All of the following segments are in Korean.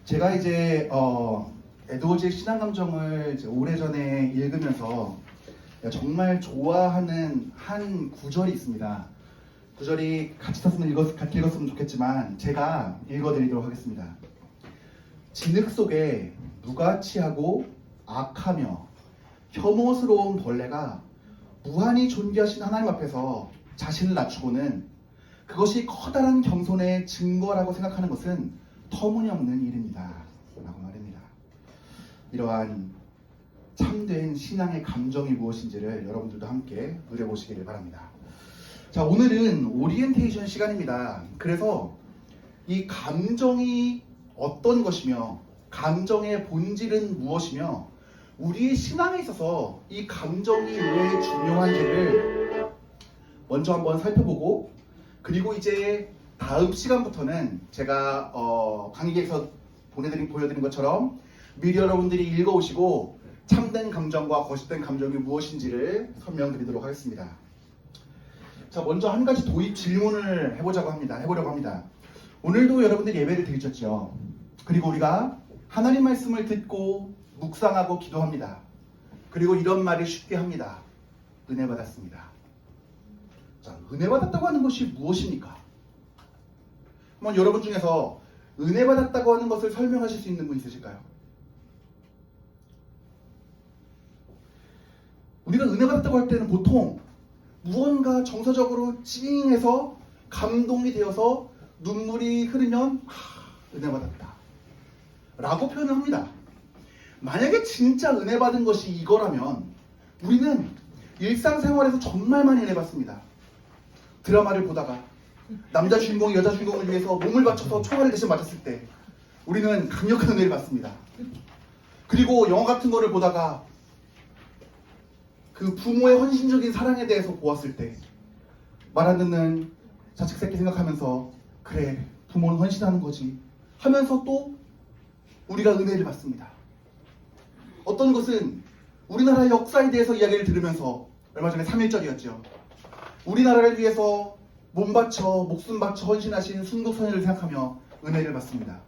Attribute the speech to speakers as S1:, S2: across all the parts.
S1: 제가 이제 에드워즈의 신앙감정을 이제 오래전에 읽으면서 정말 좋아하는 한 구절이 있습니다. 구절이 같이 읽었으면 좋겠지만 제가 읽어드리도록 하겠습니다. 진흙 속에 무가치하고 악하며 혐오스러운 벌레가 무한히 존귀하신 하나님 앞에서 자신을 낮추고는 그것이 커다란 겸손의 증거라고 생각하는 것은 터무니없는 일입니다. 라고 말합니다. 이러한 참된 신앙의 감정이 무엇인지를 여러분들도 함께 누려보시기를 바랍니다. 자, 오늘은 오리엔테이션 시간입니다. 그래서 이 감정이 어떤 것이며 감정의 본질은 무엇이며 우리의 신앙에 있어서 이 감정이 왜 중요한지를 먼저 한번 살펴보고, 그리고 이제 다음 시간부터는 제가 강의에서 보여드린 것처럼 미리 여러분들이 읽어오시고 참된 감정과 거짓된 감정이 무엇인지를 설명드리도록 하겠습니다. 자, 먼저 한 가지 도입 질문을 해보려고 합니다. 오늘도 여러분들이 예배를 드리셨죠. 그리고 우리가 하나님 말씀을 듣고 묵상하고 기도합니다. 그리고 이런 말을 쉽게 합니다. 은혜 받았습니다. 자, 은혜 받았다고 하는 것이 무엇입니까? 한번 여러분 중에서 은혜 받았다고 하는 것을 설명하실 수 있는 분 있으실까요? 우리가 은혜 받았다고 할 때는 보통 무언가 정서적으로 찡해서 감동이 되어서 눈물이 흐르면 은혜 받았다 라고 표현을 합니다. 만약에 진짜 은혜 받은 것이 이거라면 우리는 일상생활에서 정말 많이 은혜 받습니다. 드라마를 보다가 남자 주인공이 여자 주인공을 위해서 몸을 바쳐서 총알을 대신 맞았을 때 우리는 강력한 은혜를 받습니다. 그리고 영화 같은 거를 보다가 그 부모의 헌신적인 사랑에 대해서 보았을 때 말 안 듣는 자식 새끼 생각하면서 그래, 부모는 헌신하는 거지 하면서 또 우리가 은혜를 받습니다. 어떤 것은 우리나라의 역사에 대해서 이야기를 들으면서, 얼마 전에 3.1절이었죠. 우리나라를 위해서 몸 바쳐 목숨 바쳐 헌신하신 순국선열을 생각하며 은혜를 받습니다.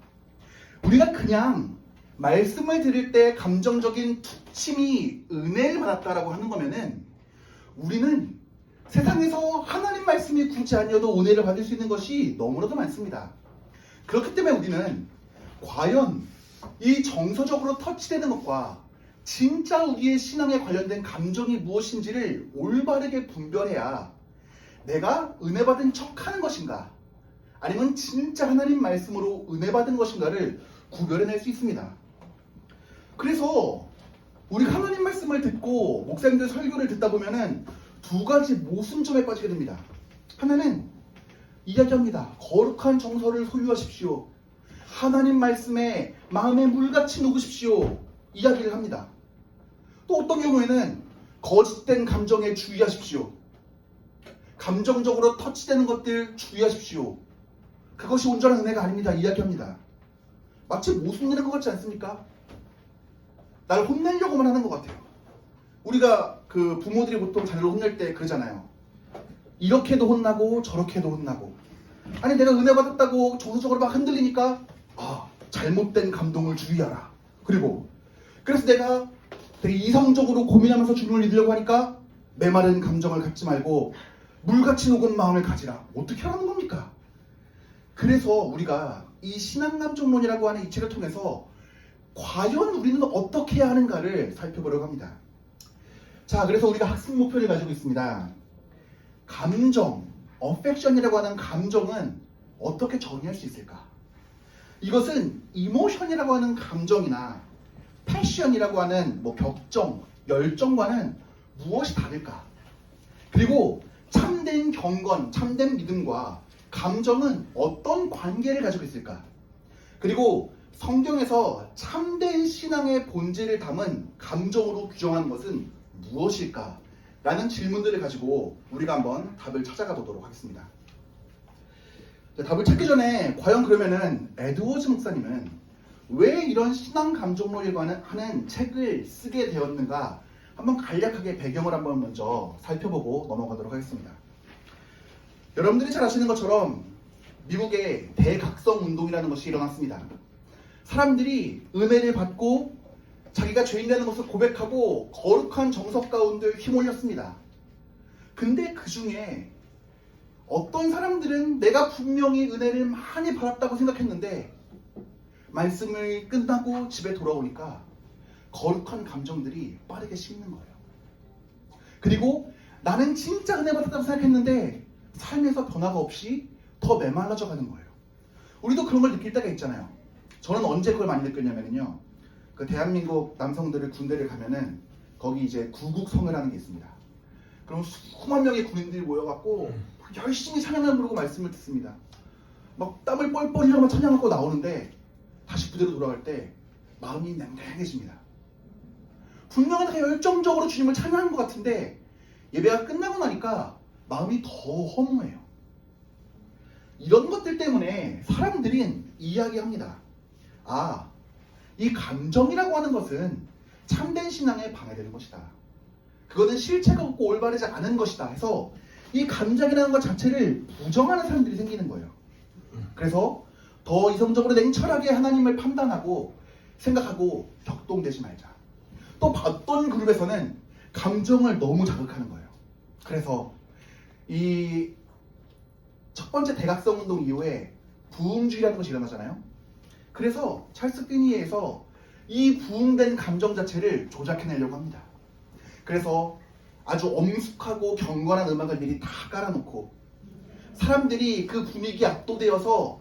S1: 우리가 그냥 말씀을 들을 때 감정적인 툭침이 은혜를 받았다라고 하는 거면은 우리는 세상에서 하나님 말씀이 굳이 아니어도 은혜를 받을 수 있는 것이 너무나도 많습니다. 그렇기 때문에 우리는 과연 이 정서적으로 터치되는 것과 진짜 우리의 신앙에 관련된 감정이 무엇인지를 올바르게 분별해야 내가 은혜 받은 척하는 것인가 아니면 진짜 하나님 말씀으로 은혜 받은 것인가를 구별해낼 수 있습니다. 그래서 우리가 하나님 말씀을 듣고 목사님들 설교를 듣다 보면은 두 가지 모순점에 빠지게 됩니다. 하나는 이야기합니다. 거룩한 정서를 소유하십시오. 하나님 말씀에 마음에 물같이 녹으십시오. 이야기를 합니다. 또 어떤 경우에는 거짓된 감정에 주의하십시오. 감정적으로 터치되는 것들 주의하십시오. 그것이 온전한 은혜가 아닙니다. 이야기합니다. 마치 모순되는 것 같지 않습니까? 날 혼내려고만 하는 것 같아요. 우리가 그 부모들이 보통 자녀를 혼낼 때 그러잖아요. 이렇게도 혼나고 저렇게도 혼나고. 아니, 내가 은혜 받았다고 정서적으로 막 흔들리니까 잘못된 감동을 주의하라. 그래서 내가 되게 이성적으로 고민하면서 주님을 믿으려고 하니까 메마른 감정을 갖지 말고 물같이 녹은 마음을 가지라. 어떻게 하라는 겁니까? 그래서 우리가 이 신앙감정론이라고 하는 이 책을 통해서 과연 우리는 어떻게 해야 하는가를 살펴보려고 합니다. 자, 그래서 우리가 학습 목표를 가지고 있습니다. 감정, 어펙션이라고 하는 감정은 어떻게 정의할 수 있을까? 이것은 이모션이라고 하는 감정이나 패션이라고 하는 격정, 열정과는 무엇이 다를까? 그리고 참된 경건, 참된 믿음과 감정은 어떤 관계를 가지고 있을까? 그리고 성경에서 참된 신앙의 본질을 담은 감정으로 규정하는 것은 무엇일까? 라는 질문들을 가지고 우리가 한번 답을 찾아가 보도록 하겠습니다. 답을 찾기 전에 과연 그러면은 에드워즈 목사님은 왜 이런 신앙 감정론에 관한 하는 책을 쓰게 되었는가, 한번 간략하게 배경을 한번 먼저 살펴보고 넘어가도록 하겠습니다. 여러분들이 잘 아시는 것처럼 미국의 대각성 운동이라는 것이 일어났습니다. 사람들이 은혜를 받고 자기가 죄인이라는 것을 고백하고 거룩한 정석 가운데 휘몰렸습니다. 근데 그 중에 어떤 사람들은 내가 분명히 은혜를 많이 받았다고 생각했는데 말씀을 끝나고 집에 돌아오니까 거룩한 감정들이 빠르게 식는 거예요. 그리고 나는 진짜 은혜 받았다고 생각했는데 삶에서 변화가 없이 더 메말라져 가는 거예요. 우리도 그런 걸 느낄 때가 있잖아요. 저는 언제 그걸 많이 느꼈냐면요. 그 대한민국 남성들을 군대를 가면은 거기 이제 구국성회라는 게 있습니다. 그럼 수만 명의 군인들이 모여갖고 열심히 찬양을 부르고 말씀을 듣습니다. 막 땀을 뻘뻘 흘려서 찬양하고 나오는데 다시 부대로 돌아갈 때 마음이 냉랭해집니다. 분명히 열정적으로 주님을 찬양한 것 같은데 예배가 끝나고 나니까 마음이 더 허무해요. 이런 것들 때문에 사람들은 이야기합니다. 아, 이 감정이라고 하는 것은 참된 신앙에 방해되는 것이다. 그거는 실체가 없고 올바르지 않은 것이다 해서 이 감정이라는 것 자체를 부정하는 사람들이 생기는 거예요. 그래서 더 이성적으로 냉철하게 하나님을 판단하고 생각하고 격동되지 말자. 또 어떤 그룹에서는 감정을 너무 자극하는 거예요. 그래서 이 첫 번째 대각성 운동 이후에 부흥주의라는 것이 일어나잖아요. 그래서 찰스 피니에서 이 부흥된 감정 자체를 조작해내려고 합니다. 그래서 아주 엄숙하고 경건한 음악을 미리 다 깔아놓고 사람들이 그 분위기에 압도되어서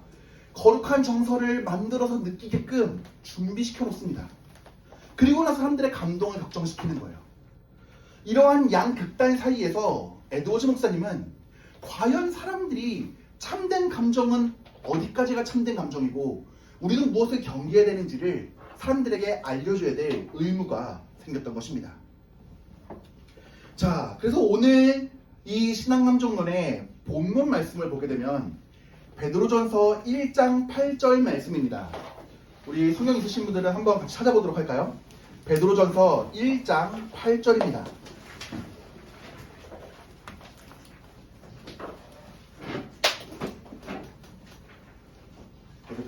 S1: 거룩한 정서를 만들어서 느끼게끔 준비시켜 놓습니다. 그리고 나서 사람들의 감동을 격정시키는 거예요. 이러한 양극단 사이에서 에드워즈 목사님은 과연 사람들이 참된 감정은 어디까지가 참된 감정이고 우리는 무엇을 경계해야 되는지를 사람들에게 알려줘야 될 의무가 생겼던 것입니다. 자, 그래서 오늘 이 신앙감정론의 본문 말씀을 보게 되면 베드로전서 1장 8절 말씀입니다. 우리 성경 있으신 분들은 한번 같이 찾아보도록 할까요? 베드로전서 1장 8절입니다.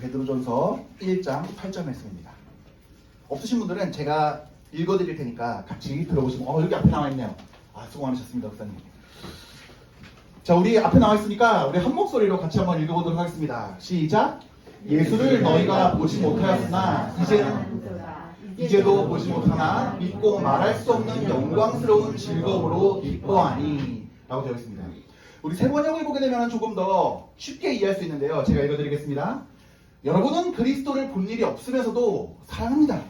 S1: 베드로전서 1장 8절 말씀입니다. 없으신 분들은 제가 읽어드릴 테니까 같이 들어보시면 여기 앞에 나와있네요. 수고 많으셨습니다, 목사님. 자, 우리 앞에 나와있으니까 우리 한 목소리로 같이 한번 읽어보도록 하겠습니다. 시작! 예수를 너희가 보지 못하였으나 이제도 보지 못하나 믿고 말할 수 없는 영광스러운 즐거움으로 기뻐하니 라고 되어 있습니다. 우리 세 번역을 보게 되면 조금 더 쉽게 이해할 수 있는데요. 제가 읽어드리겠습니다. 여러분은 그리스도를 본 일이 없으면서도 사랑합니다.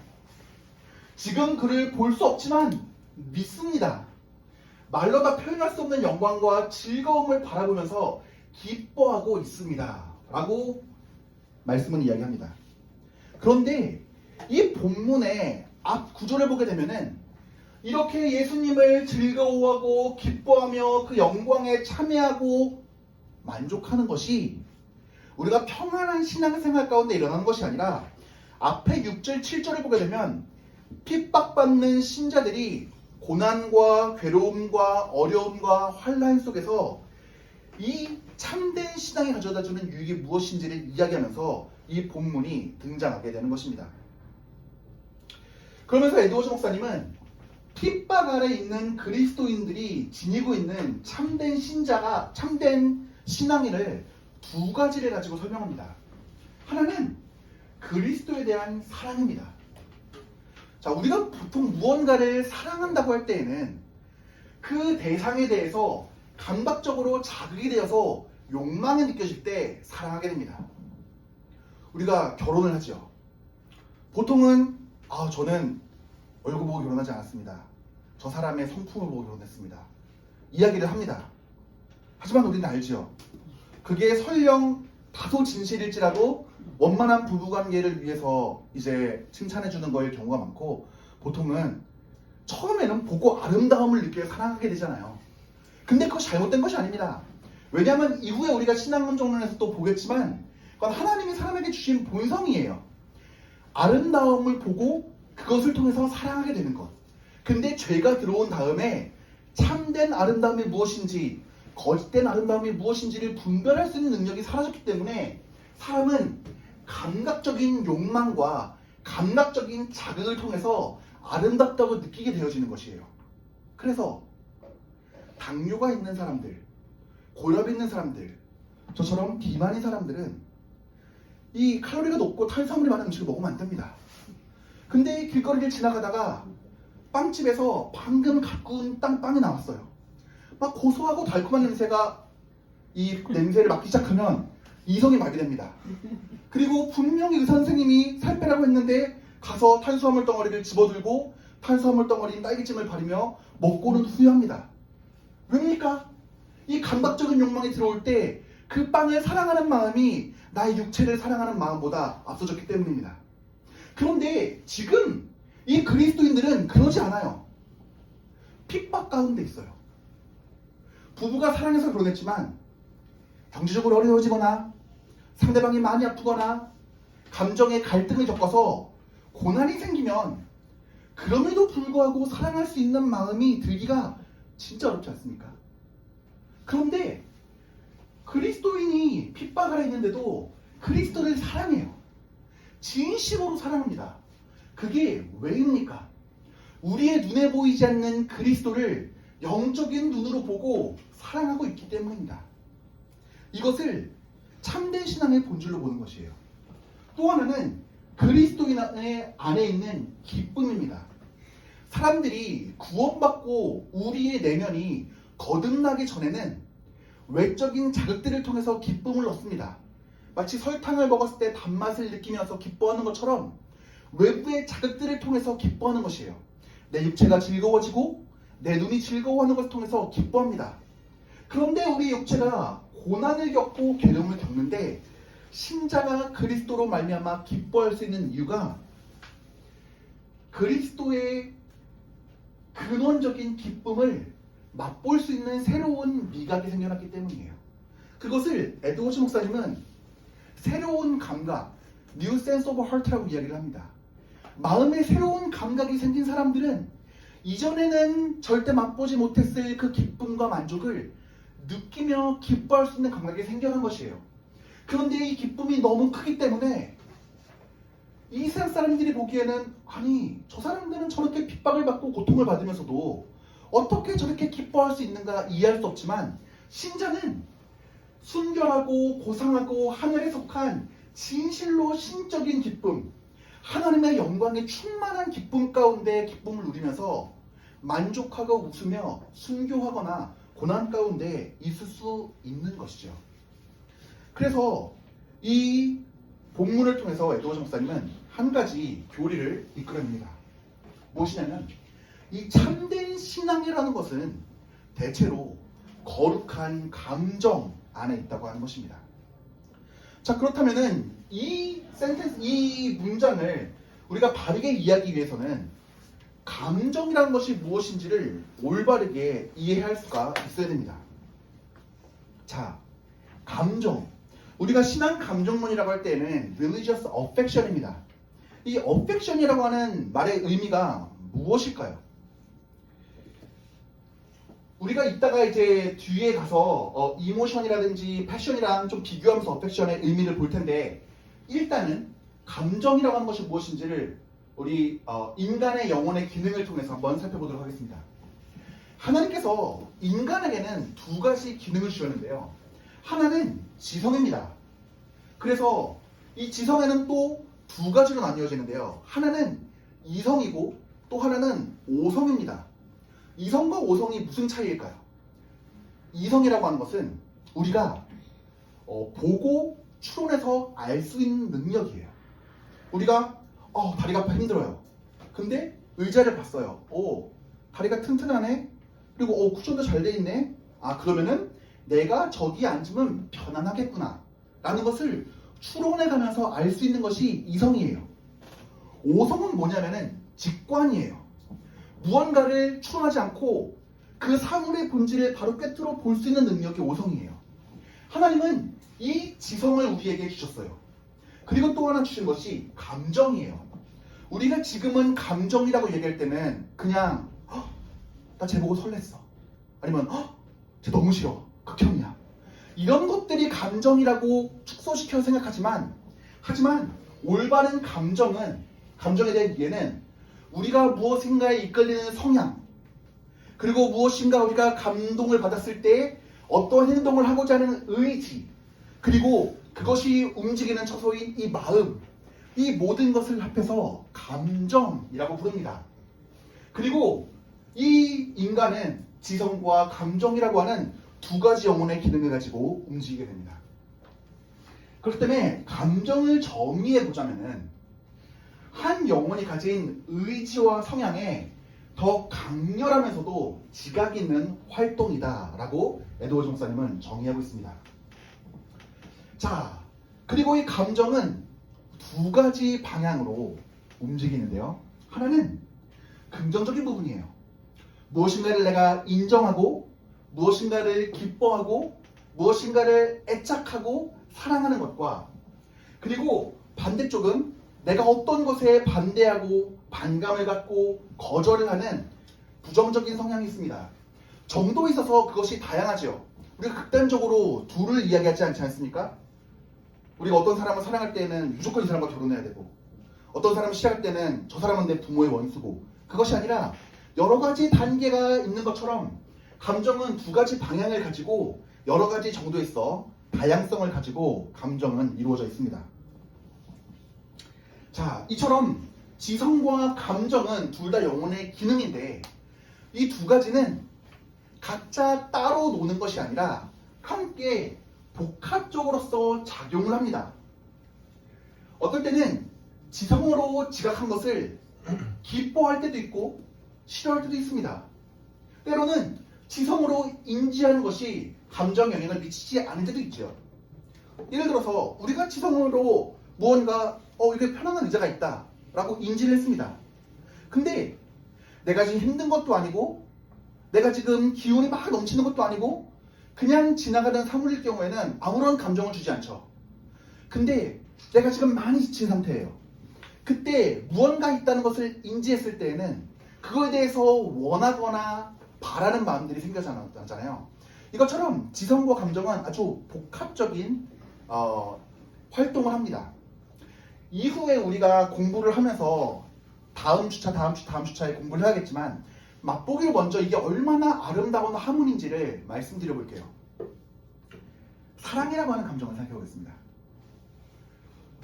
S1: 지금 그를 볼 수 없지만 믿습니다. 말로 다 표현할 수 없는 영광과 즐거움을 바라보면서 기뻐하고 있습니다. 라고 말씀은 이야기합니다. 그런데 이 본문의 앞 구절을 보게 되면은 이렇게 예수님을 즐거워하고 기뻐하며 그 영광에 참여하고 만족하는 것이 우리가 평안한 신앙생활 가운데 일어나는 것이 아니라 앞에 6절, 7절을 보게 되면 핍박받는 신자들이 고난과 괴로움과 어려움과 환난 속에서 이 참된 신앙이 가져다주는 유익이 무엇인지를 이야기하면서 이 본문이 등장하게 되는 것입니다. 그러면서 에드워즈 목사님은 핍박 아래 있는 그리스도인들이 지니고 있는 참된 신자가 참된 신앙인을 두 가지를 가지고 설명합니다. 하나는 그리스도에 대한 사랑입니다. 자, 우리가 보통 무언가를 사랑한다고 할 때에는 그 대상에 대해서 감각적으로 자극이 되어서 욕망이 느껴질 때 사랑하게 됩니다. 우리가 결혼을 하죠. 보통은 저는 얼굴 보고 결혼하지 않았습니다. 저 사람의 성품을 보고 결혼했습니다. 이야기를 합니다. 하지만 우리는 알죠. 그게 설령 다소 진실일지라도 원만한 부부관계를 위해서 이제 칭찬해주는 거일 경우가 많고 보통은 처음에는 보고 아름다움을 느껴 사랑하게 되잖아요. 근데 그것이 잘못된 것이 아닙니다. 왜냐하면 이후에 우리가 신앙감정론에서 또 보겠지만 그건 하나님이 사람에게 주신 본성이에요. 아름다움을 보고 그것을 통해서 사랑하게 되는 것. 근데 죄가 들어온 다음에 참된 아름다움이 무엇인지 거짓된 아름다움이 무엇인지를 분별할 수 있는 능력이 사라졌기 때문에 사람은 감각적인 욕망과 감각적인 자극을 통해서 아름답다고 느끼게 되어지는 것이에요. 그래서 당뇨가 있는 사람들, 고혈압이 있는 사람들, 저처럼 비만인 사람들은 이 칼로리가 높고 탄수화물이 많은 음식을 먹으면 안 됩니다. 근데 길거리를 지나가다가 빵집에서 방금 갖고 온 빵이 나왔어요. 막 고소하고 달콤한 냄새가 이 냄새를 맡기 시작하면 이성이 마비됩니다. 그리고 분명히 의사 선생님이 살 빼라고 했는데 가서 탄수화물 덩어리를 집어들고 탄수화물 덩어리인 딸기찜을 바르며 먹고는 후회합니다. 왜입니까? 이 감각적인 욕망이 들어올 때 그 빵을 사랑하는 마음이 나의 육체를 사랑하는 마음보다 앞서졌기 때문입니다. 그런데 지금 이 그리스도인들은 그러지 않아요. 핍박 가운데 있어요. 부부가 사랑해서 결혼했지만 경제적으로 어려워지거나 상대방이 많이 아프거나 감정의 갈등을 겪어서 고난이 생기면 그럼에도 불구하고 사랑할 수 있는 마음이 들기가 진짜 어렵지 않습니까? 그런데 그리스도인이 핍박을 했는데도 그리스도를 사랑해요. 진심으로 사랑합니다. 그게 왜입니까? 우리의 눈에 보이지 않는 그리스도를 영적인 눈으로 보고 사랑하고 있기 때문입니다. 이것을 참된 신앙의 본질로 보는 것이에요. 또 하나는 그리스도인 안에 있는 기쁨입니다. 사람들이 구원받고 우리의 내면이 거듭나기 전에는 외적인 자극들을 통해서 기쁨을 얻습니다. 마치 설탕을 먹었을 때 단맛을 느끼면서 기뻐하는 것처럼 외부의 자극들을 통해서 기뻐하는 것이에요. 내 육체가 즐거워지고 내 눈이 즐거워하는 것을 통해서 기뻐합니다. 그런데 우리 육체가 고난을 겪고 괴로움을 겪는데 신자가 그리스도로 말미암아 기뻐할 수 있는 이유가 그리스도의 근원적인 기쁨을 맛볼 수 있는 새로운 미각이 생겨났기 때문이에요. 그것을 에드워즈 목사님은 새로운 감각, New Sense of Heart라고 이야기를 합니다. 마음에 새로운 감각이 생긴 사람들은 이전에는 절대 맛보지 못했을 그 기쁨과 만족을 느끼며 기뻐할 수 있는 감각이 생겨난 것이에요. 그런데 이 기쁨이 너무 크기 때문에 이 세상 사람들이 보기에는 아니 저 사람들은 저렇게 핍박을 받고 고통을 받으면서도 어떻게 저렇게 기뻐할 수 있는가 이해할 수 없지만 신자는 순결하고 고상하고 하늘에 속한 진실로 신적인 기쁨, 하나님의 영광에 충만한 기쁨 가운데 기쁨을 누리면서 만족하고 웃으며 순교하거나 고난 가운데 있을 수 있는 것이죠. 그래서 이 본문을 통해서 에드워즈 목사님은 한 가지 교리를 이끌어냅니다. 무엇이냐면 이 참된 신앙이라는 것은 대체로 거룩한 감정 안에 있다고 하는 것입니다. 자, 그렇다면은 이 문장을 우리가 바르게 이해하기 위해서는 감정이라는 것이 무엇인지를 올바르게 이해할 수가 있어야 됩니다. 자, 감정. 우리가 신앙 감정론이라고 할 때는 religious affection입니다. 이 affection이라고 하는 말의 의미가 무엇일까요? 우리가 이따가 이제 뒤에 가서 이모션이라든지 패션이랑 좀 비교하면서 어펙션의 의미를 볼 텐데 일단은 감정이라고 하는 것이 무엇인지를 우리 인간의 영혼의 기능을 통해서 한번 살펴보도록 하겠습니다. 하나님께서 인간에게는 두 가지 기능을 주셨는데요. 하나는 지성입니다. 그래서 이 지성에는 또 두 가지로 나뉘어지는데요. 하나는 이성이고 또 하나는 오성입니다. 이성과 오성이 무슨 차이일까요? 이성이라고 하는 것은 우리가 보고 추론해서 알 수 있는 능력이에요. 우리가 다리가 아파 힘들어요. 근데 의자를 봤어요. 다리가 튼튼하네. 그리고 쿠션도 잘 돼 있네. 그러면은 내가 저기 앉으면 편안하겠구나 라는 것을 추론해가면서 알 수 있는 것이 이성이에요. 오성은 뭐냐면은 직관이에요. 무언가를 추론하지 않고 그 사물의 본질을 바로 꿰뚫어 볼 수 있는 능력이 오성이에요. 하나님은 이 지성을 우리에게 주셨어요. 그리고 또 하나 주신 것이 감정이에요. 우리가 지금은 감정이라고 얘기할 때는 그냥 나 쟤 보고 설렜어. 아니면 쟤 너무 싫어. 극혐이야. 이런 것들이 감정이라고 축소시켜 생각하지만 하지만 올바른 감정에 대한 이해는 우리가 무엇인가에 이끌리는 성향, 그리고 무엇인가 우리가 감동을 받았을 때 어떤 행동을 하고자 하는 의지, 그리고 그것이 움직이는 처소인 이 마음, 이 모든 것을 합해서 감정이라고 부릅니다. 그리고 이 인간은 지성과 감정이라고 하는 두 가지 영혼의 기능을 가지고 움직이게 됩니다. 그렇기 때문에 감정을 정의해 보자면은 한 영혼이 가진 의지와 성향에 더 강렬하면서도 지각 있는 활동이다라고 에드워드 목사님은 정의하고 있습니다. 자, 그리고 이 감정은 두 가지 방향으로 움직이는데요. 하나는 긍정적인 부분이에요. 무엇인가를 내가 인정하고 무엇인가를 기뻐하고 무엇인가를 애착하고 사랑하는 것과, 그리고 반대쪽은 내가 어떤 것에 반대하고 반감을 갖고 거절을 하는 부정적인 성향이 있습니다. 정도에 있어서 그것이 다양하죠. 우리가 극단적으로 둘을 이야기하지 않지 않습니까? 우리가 어떤 사람을 사랑할 때는 무조건 이 사람과 결혼해야 되고, 어떤 사람을 싫어할 때는 저 사람은 내 부모의 원수고, 그것이 아니라 여러 가지 단계가 있는 것처럼 감정은 두 가지 방향을 가지고 여러 가지 정도에 있어 다양성을 가지고 감정은 이루어져 있습니다. 자, 이처럼 지성과 감정은 둘 다 영혼의 기능인데, 이 두 가지는 각자 따로 노는 것이 아니라 함께 복합적으로서 작용을 합니다. 어떨 때는 지성으로 지각한 것을 기뻐할 때도 있고 싫어할 때도 있습니다. 때로는 지성으로 인지하는 것이 감정 영향을 미치지 않을 때도 있죠. 예를 들어서 우리가 지성으로 무언가 이게 편안한 의자가 있다 라고 인지를 했습니다. 근데 내가 지금 힘든 것도 아니고 내가 지금 기운이 막 넘치는 것도 아니고 그냥 지나가는 사물일 경우에는 아무런 감정을 주지 않죠. 근데 내가 지금 많이 지친 상태예요. 그때 무언가 있다는 것을 인지했을 때에는 그거에 대해서 원하거나 바라는 마음들이 생겨나잖아요. 이것처럼 지성과 감정은 아주 복합적인 활동을 합니다. 이후에 우리가 공부를 하면서 다음 주차에 공부를 해야겠지만, 맛보기를 먼저 이게 얼마나 아름다운 하모니인지를 말씀드려 볼게요. 사랑이라고 하는 감정을 생각해 보겠습니다.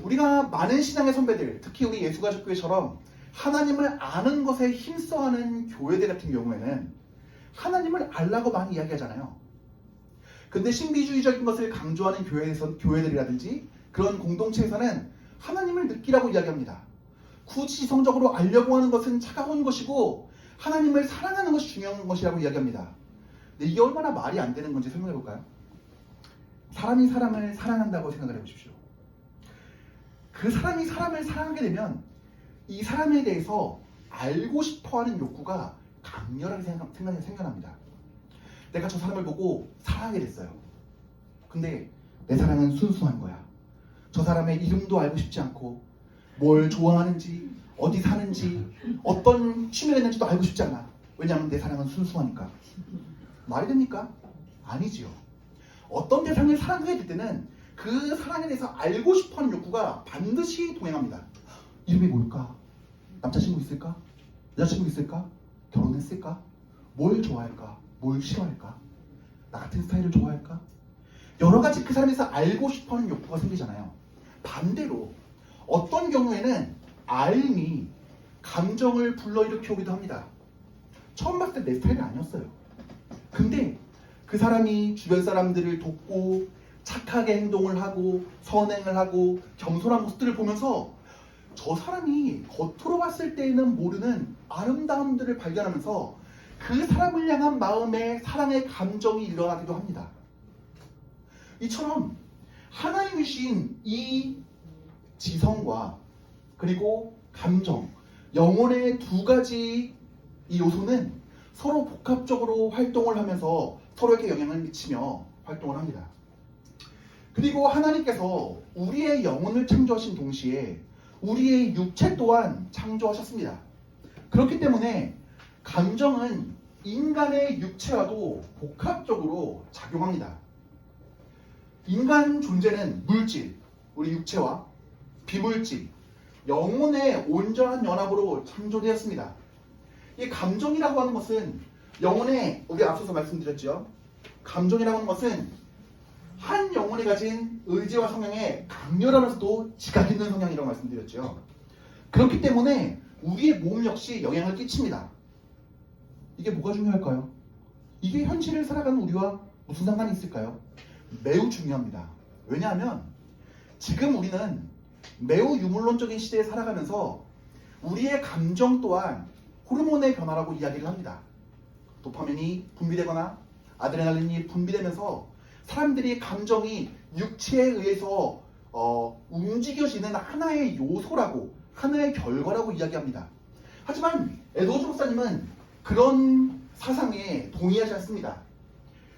S1: 우리가 많은 신앙의 선배들, 특히 우리 예수가족교회처럼 하나님을 아는 것에 힘써하는 교회들 같은 경우에는 하나님을 알라고 많이 이야기하잖아요. 근데 신비주의적인 것을 강조하는 교회들이라든지 그런 공동체에서는 하나님을 느끼라고 이야기합니다. 굳이 성적으로 알려고 하는 것은 차가운 것이고 하나님을 사랑하는 것이 중요한 것이라고 이야기합니다. 근데 이게 얼마나 말이 안 되는 건지 설명해 볼까요? 사람이 사람을 사랑한다고 생각을 해보십시오. 그 사람이 사람을 사랑하게 되면 이 사람에 대해서 알고 싶어하는 욕구가 강렬하게 생겨납니다. 내가 저 사람을 보고 사랑하게 됐어요. 근데 내 사랑은 순수한 거야. 저 사람의 이름도 알고 싶지 않고 뭘 좋아하는지, 어디 사는지, 어떤 취미가 있는지도 알고 싶지 않아. 왜냐하면 내 사랑은 순수하니까. 말이 됩니까? 아니지요. 어떤 대상을 사랑하게 될 때는 그 사랑에 대해서 알고 싶어하는 욕구가 반드시 동행합니다. 이름이 뭘까? 남자친구 있을까? 여자친구 있을까? 결혼했을까? 뭘 좋아할까? 뭘 싫어할까? 나 같은 스타일을 좋아할까? 여러 가지 그 사람에서 알고 싶어하는 욕구가 생기잖아요. 반대로 어떤 경우에는 알미 감정을 불러일으켜 오기도 합니다. 처음 봤을 때 내 스타일이 아니었어요. 근데 그 사람이 주변 사람들을 돕고 착하게 행동을 하고 선행을 하고 겸손한 모습들을 보면서 저 사람이 겉으로 봤을 때에는 모르는 아름다움들을 발견하면서 그 사람을 향한 마음에 사랑의 감정이 일어나기도 합니다. 이처럼 하나님이신 이 지성과 그리고 감정, 영혼의 두 가지 이 요소는 서로 복합적으로 활동을 하면서 서로에게 영향을 미치며 활동을 합니다. 그리고 하나님께서 우리의 영혼을 창조하신 동시에 우리의 육체 또한 창조하셨습니다. 그렇기 때문에 감정은 인간의 육체와도 복합적으로 작용합니다. 인간 존재는 물질, 우리 육체와 비물질, 영혼의 온전한 연합으로 창조되었습니다. 이 감정이라고 하는 것은 영혼의, 우리 앞서서 말씀드렸죠. 감정이라고 하는 것은 한 영혼이 가진 의지와 성향에 강렬하면서도 지각 있는 성향이라고 말씀드렸죠. 그렇기 때문에 우리의 몸 역시 영향을 끼칩니다. 이게 뭐가 중요할까요? 이게 현실을 살아가는 우리와 무슨 상관이 있을까요? 매우 중요합니다. 왜냐하면 지금 우리는 매우 유물론적인 시대에 살아가면서 우리의 감정 또한 호르몬의 변화라고 이야기를 합니다. 도파민이 분비되거나 아드레날린이 분비되면서 사람들이 감정이 육체에 의해서 움직여지는 하나의 요소라고, 하나의 결과라고 이야기합니다. 하지만 에드워즈 목사님은 그런 사상에 동의하지 않습니다.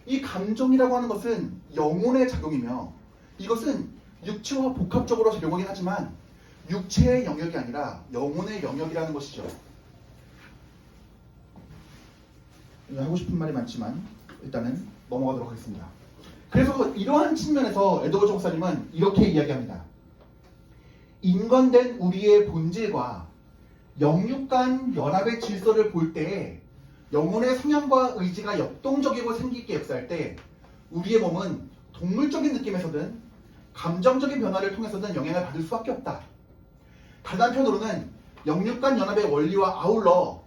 S1: 이 감정이라고 하는 것은 영혼의 작용이며 이것은 육체와 복합적으로 작용하긴 하지만 육체의 영역이 아니라 영혼의 영역이라는 것이죠. 하고 싶은 말이 많지만 일단은 넘어가도록 하겠습니다. 그래서 이러한 측면에서 에드워즈 목사님은 이렇게 이야기합니다. 인간된 우리의 본질과 영육 간 연합의 질서를 볼 때 영혼의 성향과 의지가 역동적이고 생기게 역사할 때 우리의 몸은 동물적인 느낌에서든 감정적인 변화를 통해서든 영향을 받을 수밖에 없다. 다른 한편으로는 영육 간 연합의 원리와 아울러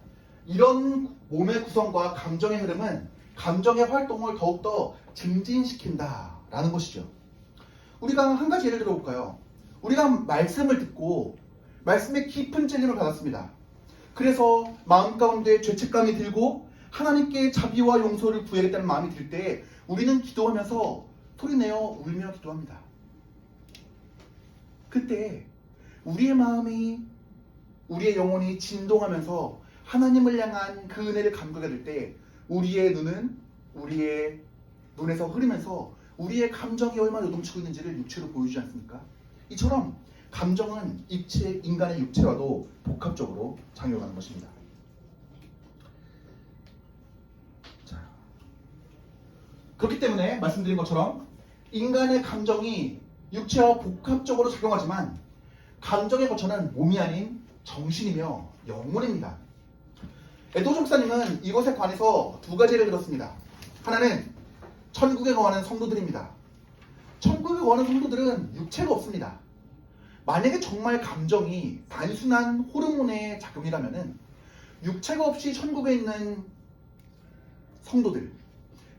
S1: 이런 몸의 구성과 감정의 흐름은 감정의 활동을 더욱더 증진시킨다라는 것이죠. 우리가 한 가지 예를 들어볼까요? 우리가 말씀을 듣고 말씀의 깊은 찔림을 받았습니다. 그래서 마음 가운데 죄책감이 들고 하나님께 자비와 용서를 구해야겠다는 마음이 들 때 우리는 기도하면서 소리내어 울며 기도합니다. 그때 우리의 마음이, 우리의 영혼이 진동하면서 하나님을 향한 그 은혜를 감격하게 될 때 우리의 눈은 우리의 눈에서 흐르면서 우리의 감정이 얼마나 요동치고 있는지를 육체로 보여주지 않습니까? 이처럼 감정은 인간의 육체와도 복합적으로 작용하는 것입니다. 자, 그렇기 때문에 말씀드린 것처럼 인간의 감정이 육체와 복합적으로 작용하지만 감정의 거처는 몸이 아닌 정신이며 영혼입니다. 에드워즈 목사님은 이것에 관해서 두 가지를 들었습니다. 하나는 천국에 거하는 성도들입니다. 천국에 거하는 성도들은 육체가 없습니다. 만약에 정말 감정이 단순한 호르몬의 작용이라면 육체가 없이 천국에 있는 성도들,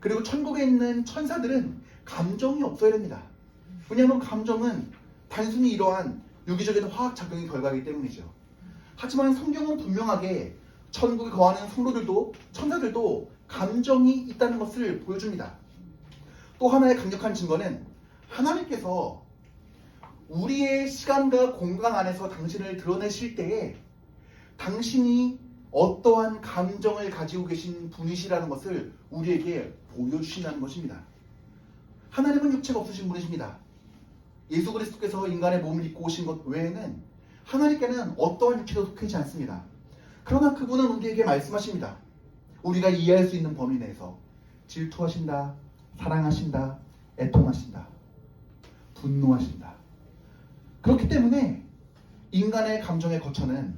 S1: 그리고 천국에 있는 천사들은 감정이 없어야 됩니다. 왜냐하면 감정은 단순히 이러한 유기적인 화학작용의 결과이기 때문이죠. 하지만 성경은 분명하게 천국에 거하는 성도들도 천사들도 감정이 있다는 것을 보여줍니다. 또 하나의 강력한 증거는 하나님께서 우리의 시간과 공간 안에서 당신을 드러내실 때에 당신이 어떠한 감정을 가지고 계신 분이시라는 것을 우리에게 보여주신다는 것입니다. 하나님은 육체가 없으신 분이십니다. 예수 그리스도께서 인간의 몸을 입고 오신 것 외에는 하나님께는 어떠한 육체도 속하지 않습니다. 그러나 그분은 우리에게 말씀하십니다. 우리가 이해할 수 있는 범위 내에서 질투하신다, 사랑하신다, 애통하신다, 분노하신다. 그렇기 때문에 인간의 감정의 거처는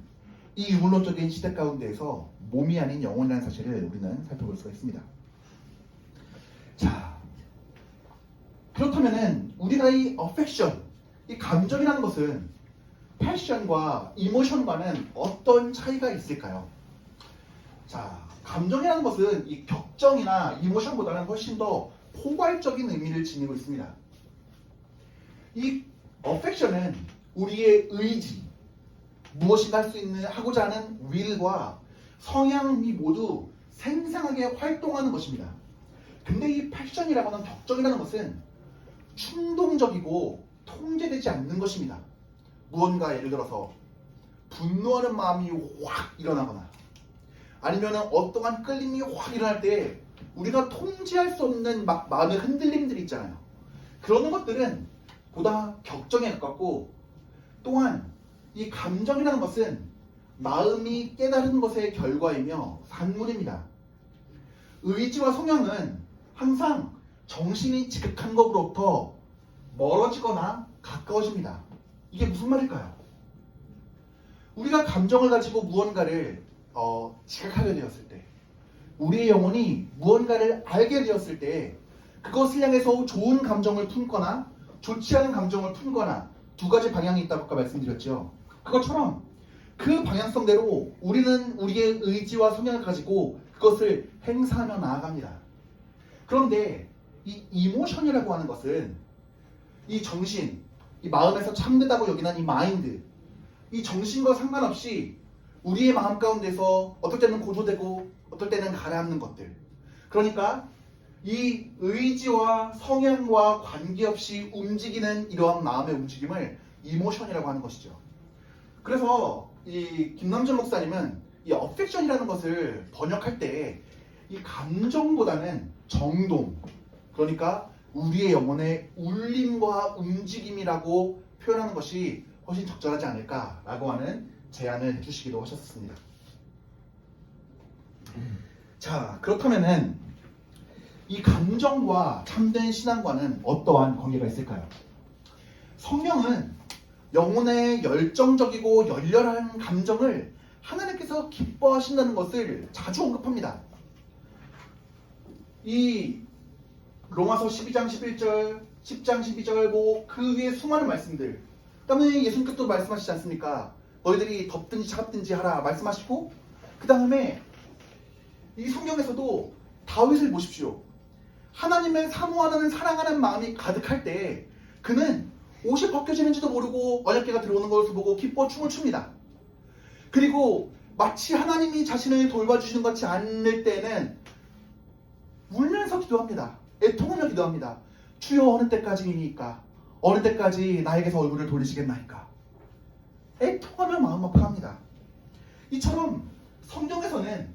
S1: 이 유물론적인 시대 가운데에서 몸이 아닌 영혼이라는 사실을 우리는 살펴볼 수가 있습니다. 자, 그렇다면은 우리가 이 affection, 이 감정이라는 것은 패션과 이모션과는 어떤 차이가 있을까요? 자, 감정이라는 것은 이 격정이나 이모션보다는 훨씬 더 포괄적인 의미를 지니고 있습니다. 이 affection은 우리의 의지, 무엇인가 할 수 있는 하고자 하는 will과 성향이 모두 생생하게 활동하는 것입니다. 근데 이 패션이라고 하는 격정이라는 것은 충동적이고 통제되지 않는 것입니다. 무언가 예를 들어서 분노하는 마음이 확 일어나거나 아니면 어떠한 끌림이 확 일어날 때 우리가 통제할 수 없는 마음의 흔들림들이 있잖아요. 그런 것들은 보다 격정에 가깝고 또한 이 감정이라는 것은 마음이 깨달은 것의 결과이며 산물입니다. 의지와 성향은 항상 정신이 지극한 것으로부터 멀어지거나 가까워집니다. 이게 무슨 말일까요? 우리가 감정을 가지고 무언가를 지각하게 되었을 때, 우리의 영혼이 무언가를 알게 되었을 때 그것을 향해서 좋은 감정을 품거나 좋지 않은 감정을 품거나 두 가지 방향이 있다고 아까 말씀드렸죠. 그것처럼 그 방향성대로 우리는 우리의 의지와 성향을 가지고 그것을 행사하며 나아갑니다. 그런데 이 이모션이라고 하는 것은 이 정신, 이 마음에서 참되다고 여기는 이 마인드, 이 정신과 상관없이 우리의 마음 가운데서 어떨 때는 고조되고 어떨 때는 가라앉는 것들, 그러니까 이 의지와 성향과 관계없이 움직이는 이러한 마음의 움직임을 이모션이라고 하는 것이죠. 그래서 이 김남준 목사님은 이 어펙션이라는 것을 번역할 때 이 감정보다는 정동, 그러니까 우리의 영혼의 울림과 움직임이라고 표현하는 것이 훨씬 적절하지 않을까라고 하는 제안을 해주시기도 하셨습니다. 자, 그렇다면은 이 감정과 참된 신앙과는 어떠한 관계가 있을까요? 성경은 영혼의 열정적이고 열렬한 감정을 하나님께서 기뻐하신다는 것을 자주 언급합니다. 이 로마서 12장 11절, 10장 12절, 그 위에 수많은 말씀들, 그 다음에 예수님께서도 말씀하시지 않습니까? 너희들이 덥든지 차갑든지 하라 말씀하시고, 그 다음에 이 성경에서도 다윗을 보십시오. 하나님을 사모하는 사랑하는 마음이 가득할 때 그는 옷이 벗겨지는지도 모르고 언약궤가 들어오는 것을 보고 기뻐 춤을 춥니다. 그리고 마치 하나님이 자신을 돌봐주시는 것 같지 않을 때는 울면서 기도합니다. 애통하며 기도합니다. 주여 어느 때까지이니까, 어느 때까지 나에게서 얼굴을 돌리시겠나이까. 애통하며 마음 아파합니다. 이처럼 성경에서는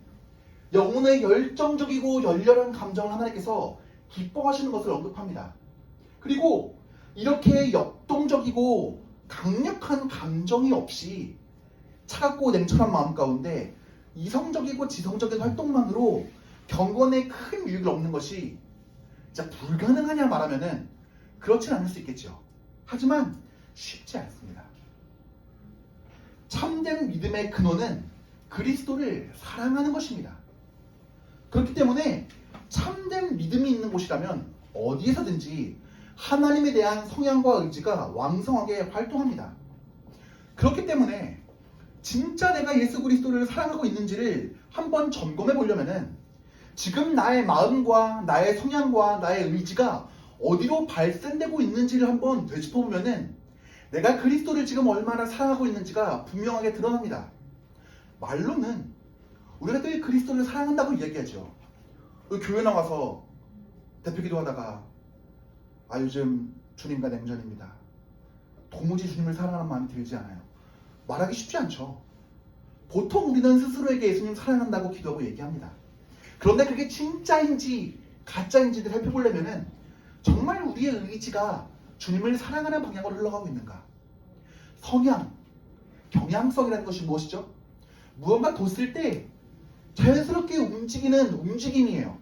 S1: 영혼의 열정적이고 열렬한 감정을 하나님께서 기뻐하시는 것을 언급합니다. 그리고 이렇게 역동적이고 강력한 감정이 없이 차갑고 냉철한 마음 가운데 이성적이고 지성적인 활동만으로 경건에 큰 유익을 얻는 것이 진짜 불가능하냐 말하면은 그렇진 않을 수 있겠죠. 하지만 쉽지 않습니다. 참된 믿음의 근원은 그리스도를 사랑하는 것입니다. 그렇기 때문에 참된 믿음이 있는 곳이라면 어디에서든지 하나님에 대한 성향과 의지가 왕성하게 활동합니다. 그렇기 때문에 진짜 내가 예수 그리스도를 사랑하고 있는지를 한번 점검해 보려면은 지금 나의 마음과 나의 성향과 나의 의지가 어디로 발산되고 있는지를 한번 되짚어 보면은 내가 그리스도를 지금 얼마나 사랑하고 있는지가 분명하게 드러납니다. 말로는 우리가 늘 그리스도를 사랑한다고 이야기하죠. 교회 나와서 대표기도 하다가 요즘 주님과 냉전입니다. 도무지 주님을 사랑하는 마음이 들지 않아요. 말하기 쉽지 않죠. 보통 우리는 스스로에게 예수님 사랑한다고 기도하고 얘기합니다. 그런데 그게 진짜인지 가짜인지를 살펴보려면은 정말 우리의 의지가 주님을 사랑하는 방향으로 흘러가고 있는가? 성향, 경향성이라는 것이 무엇이죠? 무언가 뒀을 때 자연스럽게 움직이는 움직임이에요.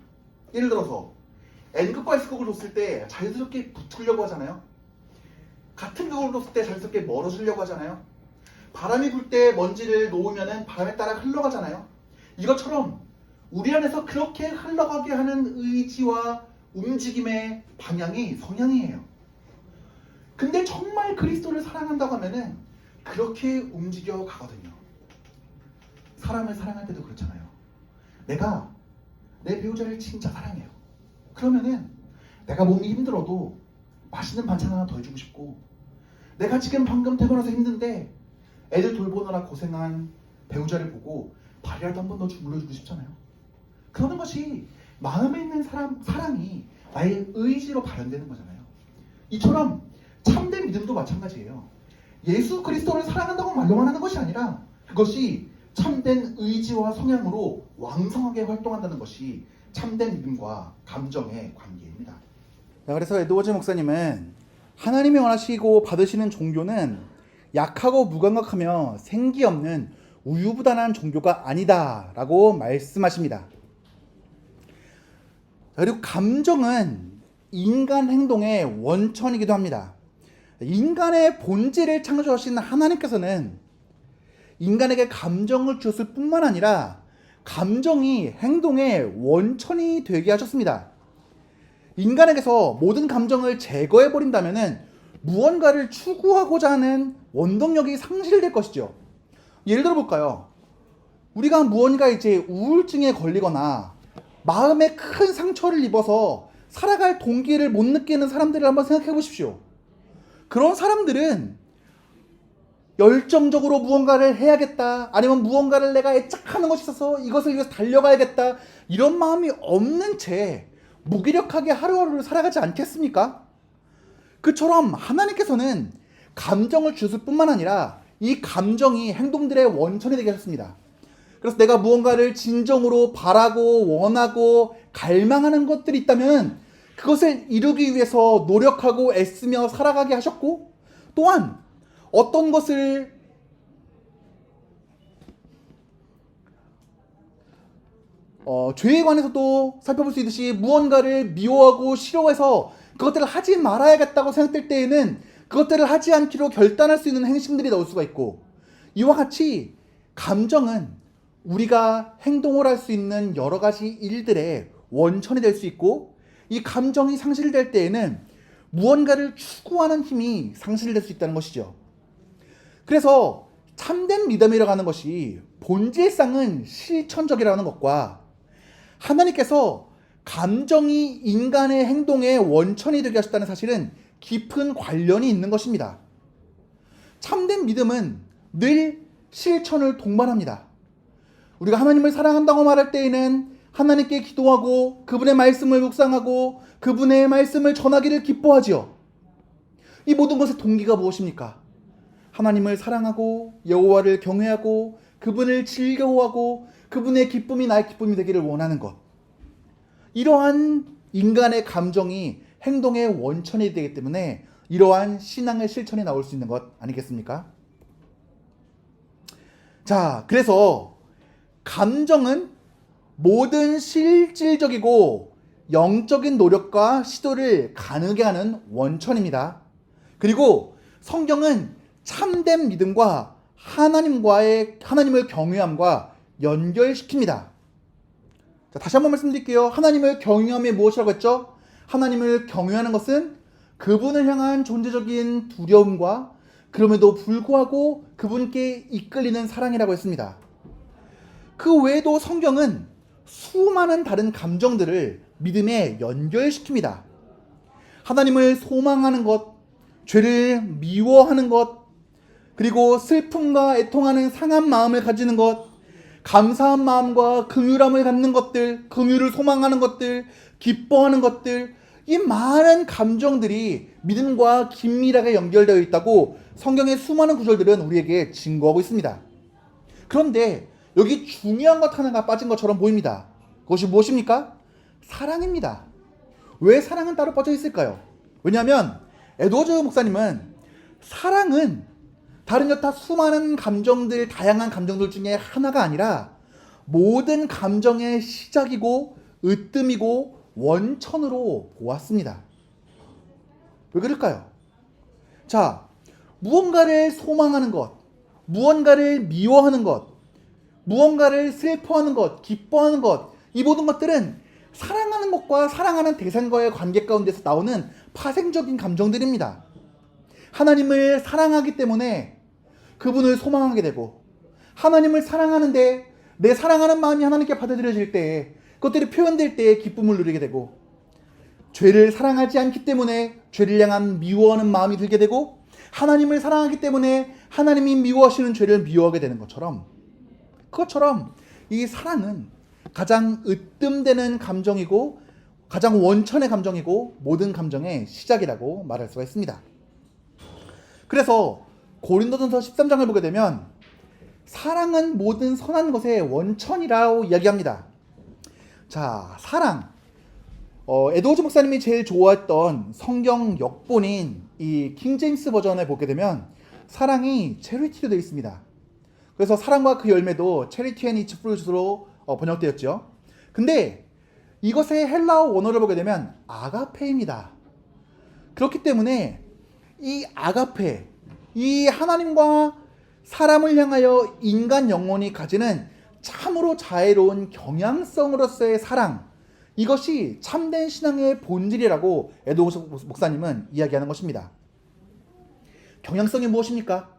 S1: 예를 들어서 N극과 S극을 뒀을 때 자연스럽게 붙으려고 하잖아요. 같은 극을 뒀을 때 자연스럽게 멀어지려고 하잖아요. 바람이 불 때 먼지를 놓으면 바람에 따라 흘러가잖아요. 이것처럼 우리 안에서 그렇게 흘러가게 하는 의지와 움직임의 방향이 성향이에요. 근데 정말 그리스도를 사랑한다고 하면은 그렇게 움직여 가거든요. 사람을 사랑할 때도 그렇잖아요. 내가 내 배우자를 진짜 사랑해요. 그러면은 내가 몸이 힘들어도 맛있는 반찬 하나 더 해주고 싶고, 내가 지금 방금 퇴근해서 힘든데 애들 돌보느라 고생한 배우자를 보고 발이라도 한 번 더 주물러주고 싶잖아요. 그러는 것이 마음에 있는 사랑이 나의 의지로 발현되는 거잖아요. 이처럼 참된 믿음도 마찬가지예요. 예수 그리스도를 사랑한다고 말로만 하는 것이 아니라 그것이 참된 의지와 성향으로 왕성하게 활동한다는 것이 참된 믿음과 감정의 관계입니다.
S2: 그래서 에드워즈 목사님은 하나님이 원하시고 받으시는 종교는 약하고 무감각하며 생기 없는 우유부단한 종교가 아니다라고 말씀하십니다. 그리고 감정은 인간 행동의 원천이기도 합니다. 인간의 본질을 창조하신 하나님께서는 인간에게 감정을 주었을 뿐만 아니라 감정이 행동의 원천이 되게 하셨습니다. 인간에게서 모든 감정을 제거해버린다면 무언가를 추구하고자 하는 원동력이 상실될 것이죠. 예를 들어 볼까요? 우리가 무언가 이제 우울증에 걸리거나 마음에 큰 상처를 입어서 살아갈 동기를 못 느끼는 사람들을 한번 생각해 보십시오. 그런 사람들은 열정적으로 무언가를 해야겠다, 아니면 무언가를 내가 애착하는 것이 있어서 이것을 위해서 달려가야겠다, 이런 마음이 없는 채 무기력하게 하루하루를 살아가지 않겠습니까? 그처럼 하나님께서는 감정을 주실 뿐만 아니라 이 감정이 행동들의 원천이 되게 하셨습니다. 그래서 내가 무언가를 진정으로 바라고 원하고 갈망하는 것들이 있다면 그것을 이루기 위해서 노력하고 애쓰며 살아가게 하셨고, 또한 어떤 것을 죄에 관해서도 살펴볼 수 있듯이 무언가를 미워하고 싫어해서 그것들을 하지 말아야겠다고 생각될 때에는 그것들을 하지 않기로 결단할 수 있는 행심들이 나올 수가 있고, 이와 같이 감정은 우리가 행동을 할 수 있는 여러 가지 일들의 원천이 될 수 있고, 이 감정이 상실될 때에는 무언가를 추구하는 힘이 상실될 수 있다는 것이죠. 그래서 참된 믿음이라고 하는 것이 본질상은 실천적이라는 것과 하나님께서 감정이 인간의 행동의 원천이 되게 하셨다는 사실은 깊은 관련이 있는 것입니다. 참된 믿음은 늘 실천을 동반합니다. 우리가 하나님을 사랑한다고 말할 때에는 하나님께 기도하고 그분의 말씀을 묵상하고 그분의 말씀을 전하기를 기뻐하지요. 이 모든 것의 동기가 무엇입니까? 하나님을 사랑하고 여호와를 경외하고 그분을 즐거워하고 그분의 기쁨이 나의 기쁨이 되기를 원하는 것. 이러한 인간의 감정이 행동의 원천이 되기 때문에 이러한 신앙의 실천이 나올 수 있는 것 아니겠습니까? 자, 그래서 감정은 모든 실질적이고 영적인 노력과 시도를 가능하게 하는 원천입니다. 그리고 성경은 참된 믿음과 하나님을 경외함과 연결시킵니다. 자, 다시 한번 말씀드릴게요. 하나님을 경외함이 무엇이라고 했죠? 하나님을 경외하는 것은 그분을 향한 존재적인 두려움과 그럼에도 불구하고 그분께 이끌리는 사랑이라고 했습니다. 그 외에도 성경은 수많은 다른 감정들을 믿음에 연결시킵니다. 하나님을 소망하는 것, 죄를 미워하는 것, 그리고 슬픔과 애통하는 상한 마음을 가지는 것, 감사한 마음과 긍휼함을 갖는 것들, 긍휼을 소망하는 것들, 기뻐하는 것들, 이 많은 감정들이 믿음과 긴밀하게 연결되어 있다고 성경의 수많은 구절들은 우리에게 증거하고 있습니다. 그런데 여기 중요한 것 하나가 빠진 것처럼 보입니다. 그것이 무엇입니까? 사랑입니다. 왜 사랑은 따로 빠져 있을까요? 왜냐하면 에드워즈 목사님은 사랑은 다른 여타 수많은 감정들, 다양한 감정들 중에 하나가 아니라 모든 감정의 시작이고 으뜸이고 원천으로 보았습니다. 왜 그럴까요? 자, 무언가를 소망하는 것, 무언가를 미워하는 것, 무언가를 슬퍼하는 것, 기뻐하는 것, 이 모든 것들은 사랑하는 것과 사랑하는 대상과의 관계 가운데서 나오는 파생적인 감정들입니다. 하나님을 사랑하기 때문에 그분을 소망하게 되고, 하나님을 사랑하는데 내 사랑하는 마음이 하나님께 받아들여질 때에 그것들이 표현될 때에 기쁨을 누리게 되고, 죄를 사랑하지 않기 때문에 죄를 향한 미워하는 마음이 들게 되고, 하나님을 사랑하기 때문에 하나님이 미워하시는 죄를 미워하게 되는 것처럼, 그것처럼 이 사랑은 가장 으뜸되는 감정이고 가장 원천의 감정이고 모든 감정의 시작이라고 말할 수가 있습니다. 그래서 고린도전서 13장을 보게 되면 사랑은 모든 선한 것의 원천이라고 이야기합니다. 자, 사랑. 에드워즈 목사님이 제일 좋아했던 성경 역본인 이 킹제임스 버전을 보게 되면 사랑이 체리티로 되어 있습니다. 그래서 사랑과 그 열매도 체리티 앤 이츠 프루트로 번역되었죠. 근데 이것의 헬라어 원어를 보게 되면 아가페입니다. 그렇기 때문에 이 아가페, 이 하나님과 사람을 향하여 인간 영혼이 가지는 참으로 자애로운 경향성으로서의 사랑, 이것이 참된 신앙의 본질이라고 에드워드 목사님은 이야기하는 것입니다. 경향성이 무엇입니까?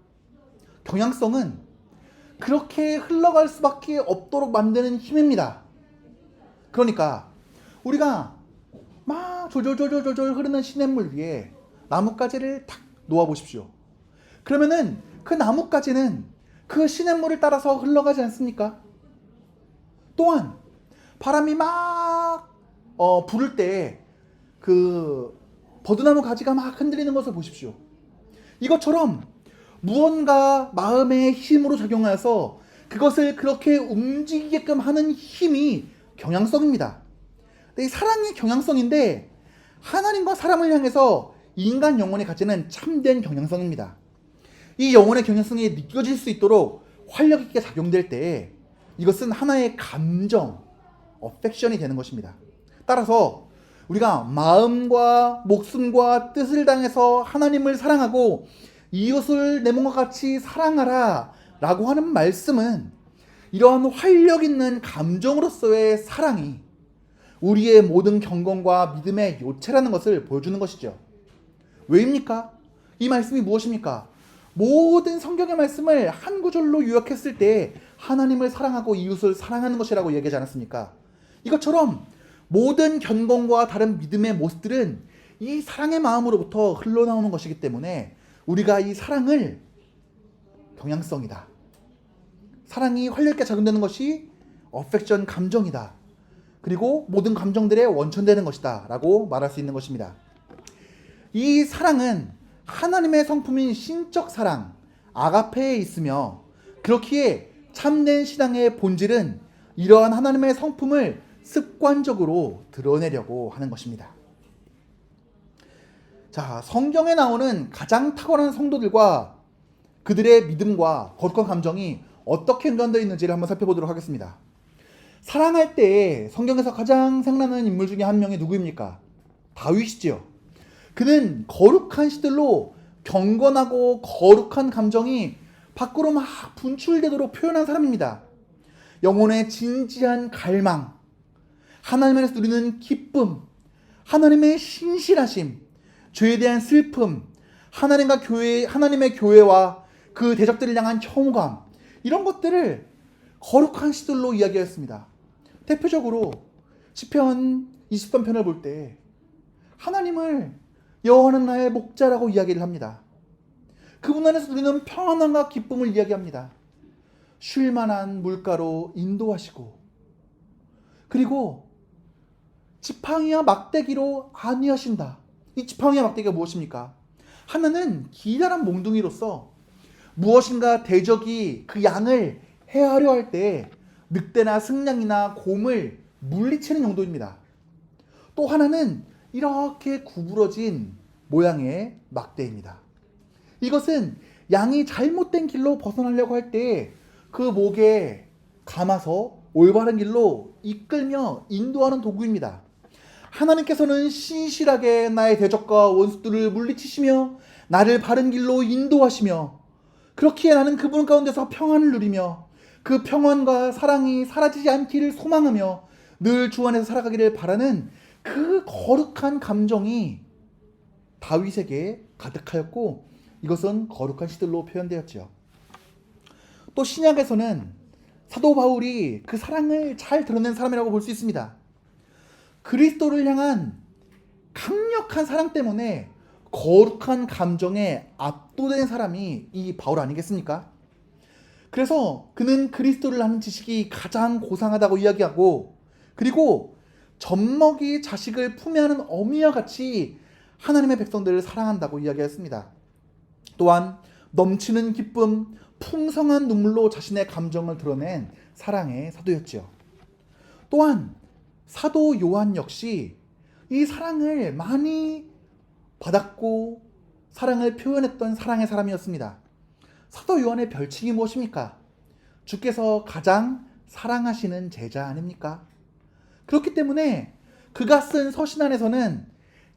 S2: 경향성은 그렇게 흘러갈 수밖에 없도록 만드는 힘입니다. 그러니까 우리가 막 졸졸졸졸졸 흐르는 시냇물 위에 나뭇가지를 탁 놓아 보십시오. 그러면은 그 나뭇가지는 그 시냇물을 따라서 흘러가지 않습니까? 또한 바람이 막 부를 때 그 버드나무 가지가 막 흔들리는 것을 보십시오. 이것처럼 무언가 마음의 힘으로 작용하여서 그것을 그렇게 움직이게끔 하는 힘이 경향성입니다. 이 사랑이 경향성인데 하나님과 사람을 향해서 인간 영혼이 가지는 참된 경향성입니다. 이 영혼의 경향성이 느껴질 수 있도록 활력 있게 작용될 때 이것은 하나의 감정, 어펙션이 되는 것입니다. 따라서 우리가 마음과 목숨과 뜻을 다해서 하나님을 사랑하고 이웃을 내 몸과 같이 사랑하라 라고 하는 말씀은 이러한 활력 있는 감정으로서의 사랑이 우리의 모든 경건과 믿음의 요체라는 것을 보여주는 것이죠. 왜입니까? 이 말씀이 무엇입니까? 모든 성경의 말씀을 한 구절로 요약했을 때 하나님을 사랑하고 이웃을 사랑하는 것이라고 얘기하지 않았습니까? 이것처럼 모든 경건과 다른 믿음의 모습들은 이 사랑의 마음으로부터 흘러나오는 것이기 때문에 우리가 이 사랑을 경향성이다, 사랑이 활력있게 작용되는 것이 어펙션 감정이다, 그리고 모든 감정들의 원천되는 것이다 라고 말할 수 있는 것입니다. 이 사랑은 하나님의 성품인 신적 사랑, 아가페에 있으며 그렇기에 참된 신앙의 본질은 이러한 하나님의 성품을 습관적으로 드러내려고 하는 것입니다. 자, 성경에 나오는 가장 탁월한 성도들과 그들의 믿음과 거룩한 감정이 어떻게 연관되어 있는지를 한번 살펴보도록 하겠습니다. 사랑할 때 성경에서 가장 생각나는 인물 중에 한 명이 누구입니까? 다윗이지요. 그는 거룩한 시들로 경건하고 거룩한 감정이 밖으로 막 분출되도록 표현한 사람입니다. 영혼의 진지한 갈망, 하나님에서 누리는 기쁨, 하나님의 신실하심, 죄에 대한 슬픔, 하나님의 교회와 그 대적들을 향한 혐오감, 이런 것들을 거룩한 시들로 이야기했습니다. 대표적으로 시편 20편 편을 볼 때 하나님을 여호와는 나의 목자라고 이야기를 합니다. 그분 안에서 누리는 평안함과 기쁨을 이야기합니다. 쉴 만한 물가로 인도하시고, 그리고 지팡이와 막대기로 안위하신다. 이 지팡이와 막대기가 무엇입니까? 하나는 기다란 몽둥이로서 무엇인가 대적이 그 양을 해하려 할 때 늑대나 승냥이나 곰을 물리치는 용도입니다. 또 하나는 이렇게 구부러진 모양의 막대입니다. 이것은 양이 잘못된 길로 벗어나려고 할 때 그 목에 감아서 올바른 길로 이끌며 인도하는 도구입니다. 하나님께서는 신실하게 나의 대적과 원수들을 물리치시며 나를 바른 길로 인도하시며, 그렇기에 나는 그분 가운데서 평안을 누리며 그 평안과 사랑이 사라지지 않기를 소망하며 늘 주 안에서 살아가기를 바라는 그 거룩한 감정이 다윗에게 가득하였고, 이것은 거룩한 시들로 표현되었지요. 또 신약에서는 사도 바울이 그 사랑을 잘 드러낸 사람이라고 볼 수 있습니다. 그리스도를 향한 강력한 사랑 때문에 거룩한 감정에 압도된 사람이 이 바울 아니겠습니까? 그래서 그는 그리스도를 아는 지식이 가장 고상하다고 이야기하고, 그리고 젖먹이 자식을 품에 안은 어미와 같이 하나님의 백성들을 사랑한다고 이야기했습니다. 또한 넘치는 기쁨, 풍성한 눈물로 자신의 감정을 드러낸 사랑의 사도였죠. 또한 사도 요한 역시 이 사랑을 많이 받았고 사랑을 표현했던 사랑의 사람이었습니다. 사도 요한의 별칭이 무엇입니까? 주께서 가장 사랑하시는 제자 아닙니까? 그렇기 때문에 그가 쓴 서신 안에서는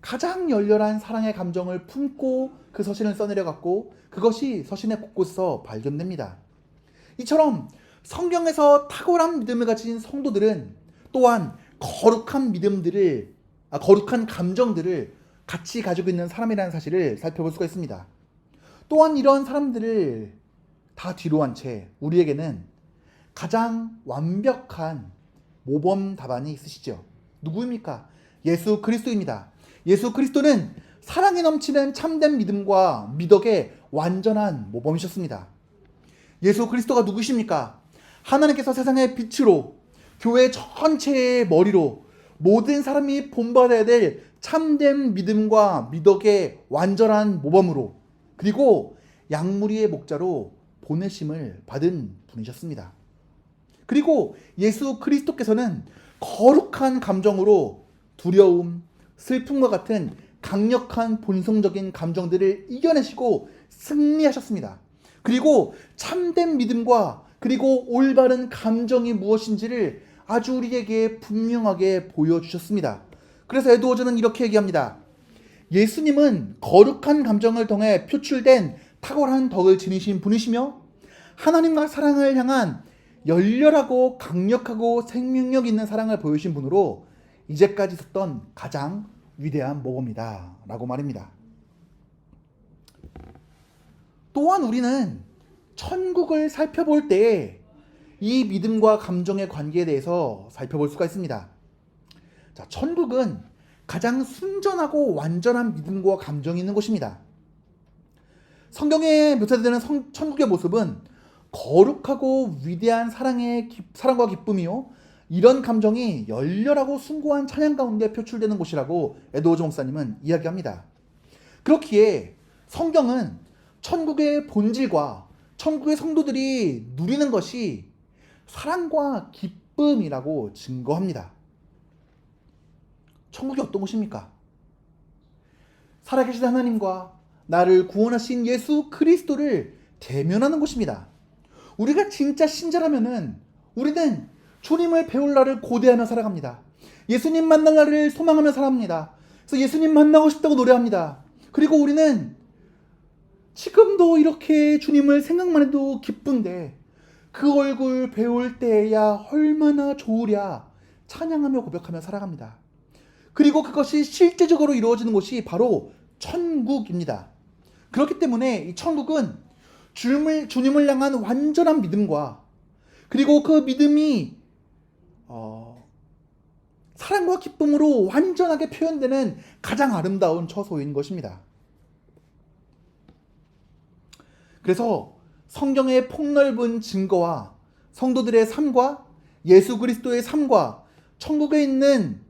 S2: 가장 열렬한 사랑의 감정을 품고 그 서신을 써내려갔고 그것이 서신의 곳곳에서 발견됩니다. 이처럼 성경에서 탁월한 믿음을 가진 성도들은 또한 거룩한 감정들을 같이 가지고 있는 사람이라는 사실을 살펴볼 수가 있습니다. 또한 이런 사람들을 다 뒤로 한 채 우리에게는 가장 완벽한 모범 답안이 있으시죠. 누구입니까? 예수 그리스도입니다. 예수 그리스도는 사랑에 넘치는 참된 믿음과 미덕의 완전한 모범이셨습니다. 예수 그리스도가 누구십니까? 하나님께서 세상의 빛으로 교회 전체의 머리로 모든 사람이 본받아야 될 참된 믿음과 미덕의 완전한 모범으로 그리고 양무리의 목자로 보내심을 받은 분이셨습니다. 그리고 예수 그리스도께서는 거룩한 감정으로 두려움, 슬픔과 같은 강력한 본성적인 감정들을 이겨내시고 승리하셨습니다. 그리고 참된 믿음과 그리고 올바른 감정이 무엇인지를 아주 우리에게 분명하게 보여주셨습니다. 그래서 에드워즈는 이렇게 얘기합니다. 예수님은 거룩한 감정을 통해 표출된 탁월한 덕을 지니신 분이시며 하나님과 사랑을 향한 열렬하고 강력하고 생명력 있는 사랑을 보여주신 분으로 이제까지 있었던 가장 위대한 모범이다 라고 말입니다. 또한 우리는 천국을 살펴볼 때 이 믿음과 감정의 관계에 대해서 살펴볼 수가 있습니다. 자, 천국은 가장 순전하고 완전한 믿음과 감정이 있는 곳입니다. 성경에 묘사되는 천국의 모습은 거룩하고 위대한 사랑과 기쁨이요 이런 감정이 열렬하고 숭고한 찬양 가운데 표출되는 곳이라고 에드워즈 목사님은 이야기합니다. 그렇기에 성경은 천국의 본질과 천국의 성도들이 누리는 것이 사랑과 기쁨이라고 증거합니다. 천국이 어떤 곳입니까? 살아계신 하나님과 나를 구원하신 예수 그리스도를 대면하는 곳입니다. 우리가 진짜 신자라면은 우리는 주님을 배울 날을 고대하며 살아갑니다. 예수님 만날 날을 소망하며 살아갑니다. 그래서 예수님 만나고 싶다고 노래합니다. 그리고 우리는 지금도 이렇게 주님을 생각만 해도 기쁜데 그 얼굴 배울 때야 얼마나 좋으랴 찬양하며 고백하며 살아갑니다. 그리고 그것이 실제적으로 이루어지는 곳이 바로 천국입니다. 그렇기 때문에 이 천국은 주님을 향한 완전한 믿음과 그리고 그 믿음이 사랑과 기쁨으로 완전하게 표현되는 가장 아름다운 처소인 것입니다. 그래서 성경의 폭넓은 증거와 성도들의 삶과 예수 그리스도의 삶과 천국에 있는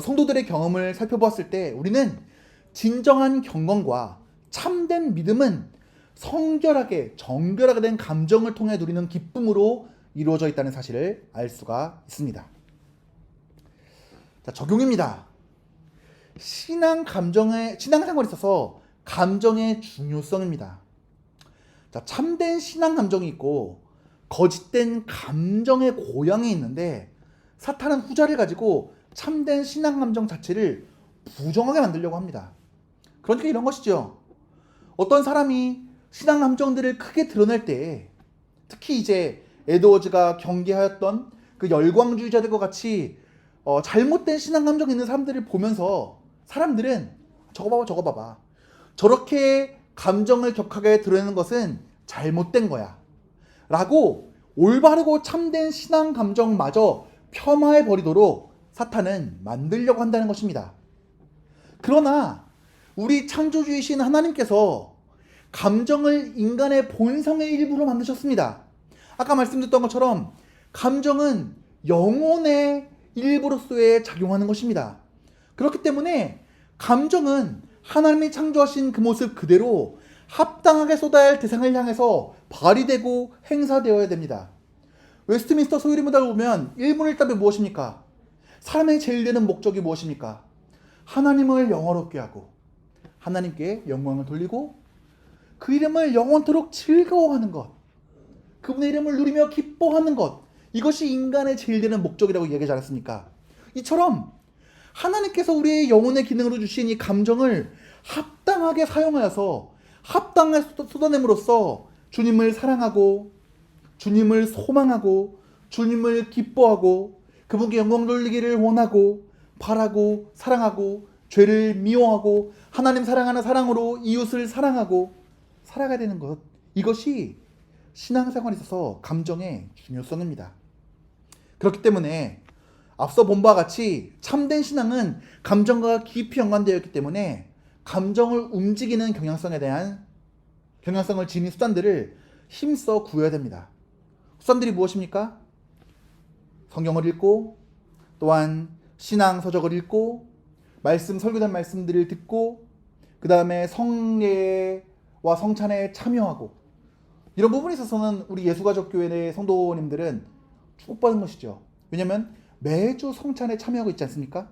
S2: 성도들의 경험을 살펴보았을 때 우리는 진정한 경건과 참된 믿음은 정결하게 된 감정을 통해 누리는 기쁨으로 이루어져 있다는 사실을 알 수가 있습니다. 자, 적용입니다. 신앙생활에 있어서 감정의 중요성입니다. 자, 참된 신앙 감정이 있고 거짓된 감정의 고양이 있는데 사탄은 후자를 가지고 참된 신앙 감정 자체를 부정하게 만들려고 합니다. 그러니까 이런 것이죠. 어떤 사람이 신앙 감정들을 크게 드러낼 때 특히 이제 에드워즈가 경계하였던 그 열광주의자들과 같이 잘못된 신앙 감정이 있는 사람들을 보면서 사람들은 저거 봐봐 저렇게 감정을 격하게 드러내는 것은 잘못된 거야 라고 올바르고 참된 신앙 감정마저 폄하해버리도록 사탄은 만들려고 한다는 것입니다. 그러나 우리 창조주이신 하나님께서 감정을 인간의 본성의 일부로 만드셨습니다. 아까 말씀드렸던 것처럼 감정은 영혼의 일부로서의 작용하는 것입니다. 그렇기 때문에 감정은 하나님이 창조하신 그 모습 그대로 합당하게 쏟아야 할 대상을 향해서 발휘되고 행사되어야 됩니다. 웨스트민스터 소유리문답을 보면 1분 1답이 무엇입니까? 사람의 제일 되는 목적이 무엇입니까? 하나님을 영화롭게 하고 하나님께 영광을 돌리고 그 이름을 영원토록 즐거워하는 것, 그분의 이름을 누리며 기뻐하는 것, 이것이 인간의 제일 되는 목적이라고 얘기하지 않았습니까? 이처럼 하나님께서 우리의 영혼의 기능으로 주신 이 감정을 합당하게 사용하여서 합당하게 쏟아냄으로써 주님을 사랑하고 주님을 소망하고 주님을 기뻐하고 그분께 영광 돌리기를 원하고 바라고 사랑하고 죄를 미워하고 하나님 사랑하는 사랑으로 이웃을 사랑하고 살아가야 되는 것, 이것이 신앙생활에 있어서 감정의 중요성입니다. 그렇기 때문에 앞서 본 바와 같이 참된 신앙은 감정과 깊이 연관되어 있기 때문에 감정을 움직이는 경향성을 지닌 수단들을 힘써 구해야 됩니다. 수단들이 무엇입니까? 성경을 읽고, 또한 신앙 서적을 읽고, 설교된 말씀들을 듣고, 그 다음에 성례와 성찬에 참여하고, 이런 부분에 있어서는 우리 예수가족교회 내 성도님들은 축복받은 것이죠. 왜냐하면 매주 성찬에 참여하고 있지 않습니까?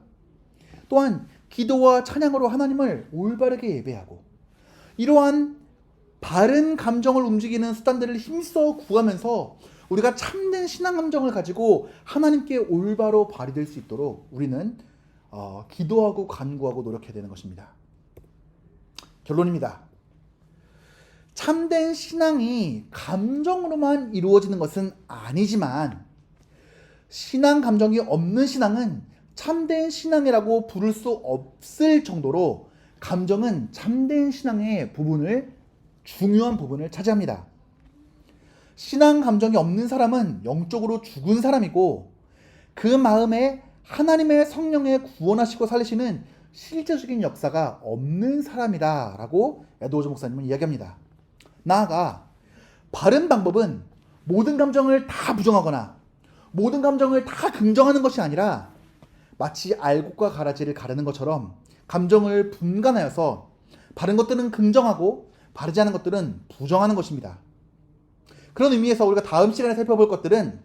S2: 또한 기도와 찬양으로 하나님을 올바르게 예배하고, 이러한 바른 감정을 움직이는 수단들을 힘써 구하면서 우리가 참된 신앙 감정을 가지고 하나님께 올바로 발휘될 수 있도록 우리는 기도하고 간구하고 노력해야 되는 것입니다. 결론입니다. 참된 신앙이 감정으로만 이루어지는 것은 아니지만, 신앙 감정이 없는 신앙은 참된 신앙이라고 부를 수 없을 정도로 감정은 참된 신앙의 중요한 부분을 차지합니다. 신앙 감정이 없는 사람은 영적으로 죽은 사람이고, 그 마음에 하나님의 성령의 구원하시고 살리시는 실제적인 역사가 없는 사람이다 라고 에드워즈 목사님은 이야기합니다. 나아가 바른 방법은 모든 감정을 다 부정하거나 모든 감정을 다 긍정하는 것이 아니라 마치 알곡과 가라지를 가르는 것처럼 감정을 분간하여서 바른 것들은 긍정하고 바르지 않은 것들은 부정하는 것입니다. 그런 의미에서 우리가 다음 시간에 살펴볼 것들은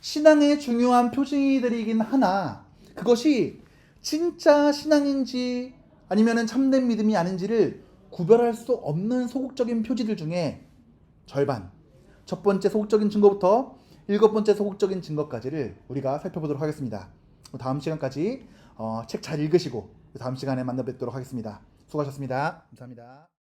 S2: 신앙의 중요한 표징들이긴 하나, 그것이 진짜 신앙인지 아니면 참된 믿음이 아닌지를 구별할 수 없는 소극적인 표지들 중에 절반, 첫 번째 소극적인 증거부터 7번째 소극적인 증거까지를 우리가 살펴보도록 하겠습니다. 다음 시간까지 책 잘 읽으시고 다음 시간에 만나 뵙도록 하겠습니다. 수고하셨습니다. 감사합니다.